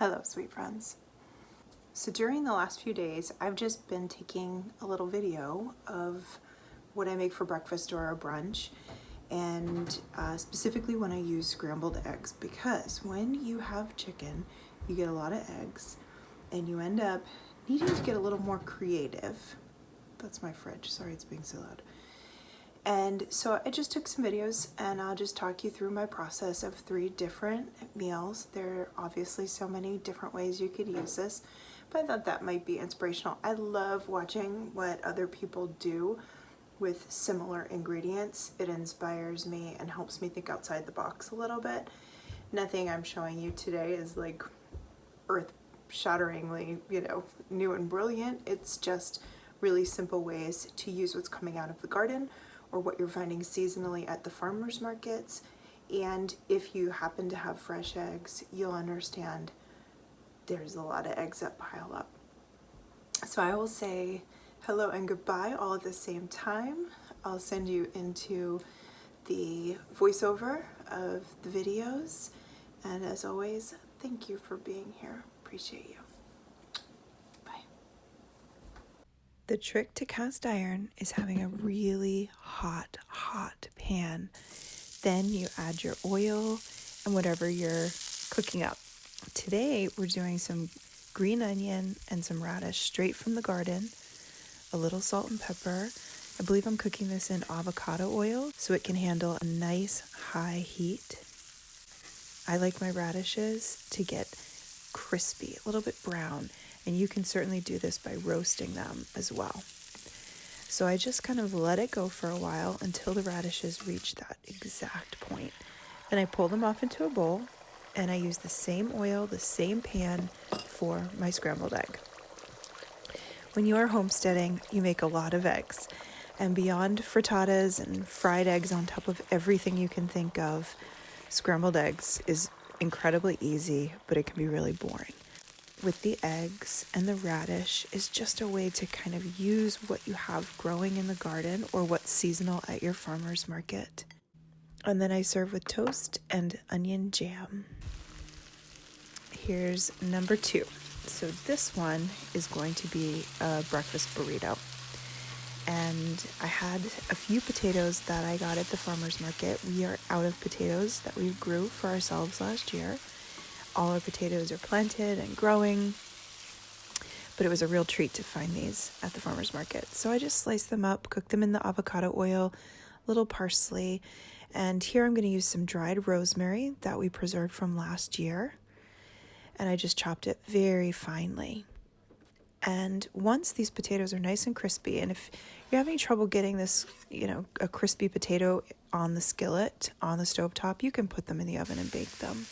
Hello, sweet friends. So during the last few days, I've just been taking a little video of what I make for breakfast or a brunch, and specifically when I use scrambled eggs, because when you have chicken, you get a lot of eggs, and you end up needing to get a little more creative. That's my fridge, sorry it's being so loud. And so I just took some videos and I'll just talk you through my process of 3 different meals. There are obviously so many different ways you could use this, but I thought that might be inspirational. I love watching what other people do with similar ingredients. It inspires me and helps me think outside the box a little bit. Nothing I'm showing you today is like earth-shatteringly, new and brilliant. It's just really simple ways to use what's coming out of the garden or what you're finding seasonally at the farmers markets. And if you happen to have fresh eggs, you'll understand there's a lot of eggs that pile up. So I will say hello and goodbye all at the same time. I'll send you into the voiceover of the videos. And as always, thank you for being here. Appreciate you. The trick to cast iron is having a really hot pan. Then you add your oil and whatever you're cooking up. Today we're doing some green onion and some radish straight from the garden, a little salt and pepper. I believe I'm cooking this in avocado oil so it can handle a nice high heat. I like my radishes to get crispy, a little bit brown. And you can certainly do this by roasting them as well. So I just kind of let it go for a while until the radishes reach that exact point. Then I pull them off into a bowl and I use the same oil, the same pan for my scrambled egg. When you are homesteading, you make a lot of eggs. And beyond frittatas and fried eggs on top of everything you can think of, scrambled eggs is incredibly easy, but it can be really boring. With the eggs and the radish is just a way to kind of use what you have growing in the garden or what's seasonal at your farmer's market. And then I serve with toast and onion jam. Here's number 2. So this one is going to be a breakfast burrito. And I had a few potatoes that I got at the farmer's market. We are out of potatoes that we grew for ourselves last year. All our potatoes are planted and growing, but it was a real treat to find these at the farmer's market. So I just sliced them up, cooked them in the avocado oil, a little parsley, and here I'm going to use some dried rosemary that we preserved from last year, and I just chopped it very finely. And once these potatoes are nice and crispy, and if you're having trouble getting this, a crispy potato on the skillet, on the stovetop, you can put them in the oven and bake them.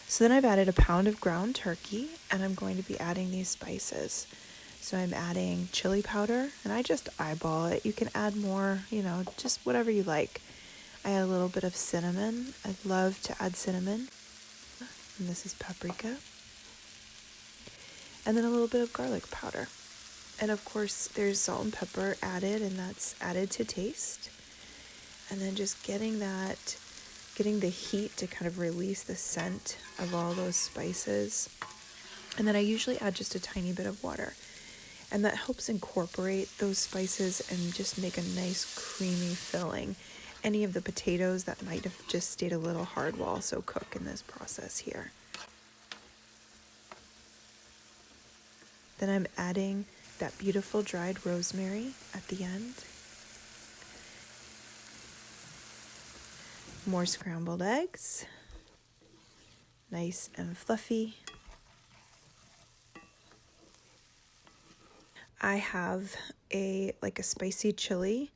So then I've added a pound of ground turkey, and I'm going to be adding these spices. So I'm adding chili powder, and I just eyeball it. You can add more, just whatever you like. I add a little bit of cinnamon. I love to add cinnamon. And this is paprika. And then a little bit of garlic powder. And of course, there's salt and pepper added, and that's added to taste. And then just getting the heat to kind of release the scent of all those spices. And then I usually add just a tiny bit of water. And that helps incorporate those spices and just make a nice creamy filling. Any of the potatoes that might have just stayed a little hard will also cook in this process here. Then I'm adding that beautiful dried rosemary at the end. More scrambled eggs, nice and fluffy. I have a spicy chili.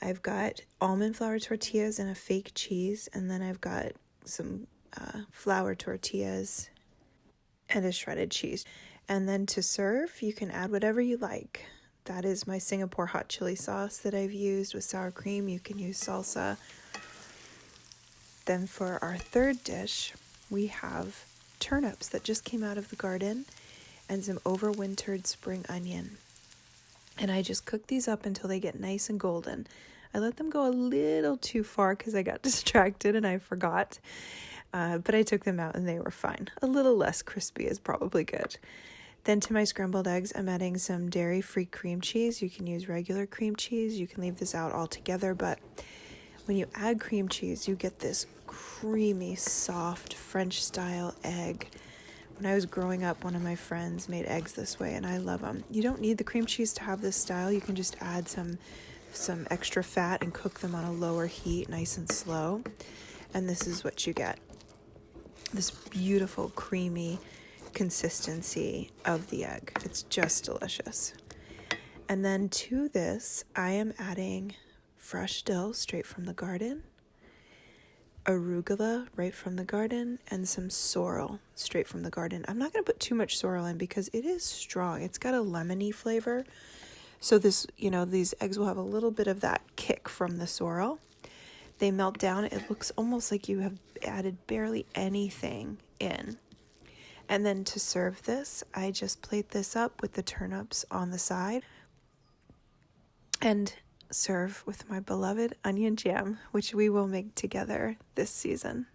I've got almond flour tortillas and a fake cheese, and then I've got some flour tortillas and a shredded cheese. And then to serve, you can add whatever you like. That is my Singapore hot chili sauce that I've used with sour cream. You can use salsa. Then for our third dish, we have turnips that just came out of the garden and some overwintered spring onion. And I just cook these up until they get nice and golden. I let them go a little too far because I got distracted and I forgot. but I took them out and they were fine. A little less crispy is probably good. Then to my scrambled eggs, I'm adding some dairy-free cream cheese. You can use regular cream cheese. You can leave this out altogether, but when you add cream cheese, you get this creamy, soft French-style egg. When I was growing up, one of my friends made eggs this way, and I love them. You don't need the cream cheese to have this style. You can just add some extra fat and cook them on a lower heat, nice and slow. And this is what you get. This beautiful, creamy consistency of the egg. It's just delicious. And then to this, I am adding fresh dill straight from the garden, arugula right from the garden, and some sorrel straight from the garden. I'm not going to put too much sorrel in because it is strong. It's got a lemony flavor. So this, these eggs will have a little bit of that kick from the sorrel. They melt down. It looks almost like you have added barely anything in. And then to serve this, I just plate this up with the turnips on the side and serve with my beloved onion jam, which we will make together this season.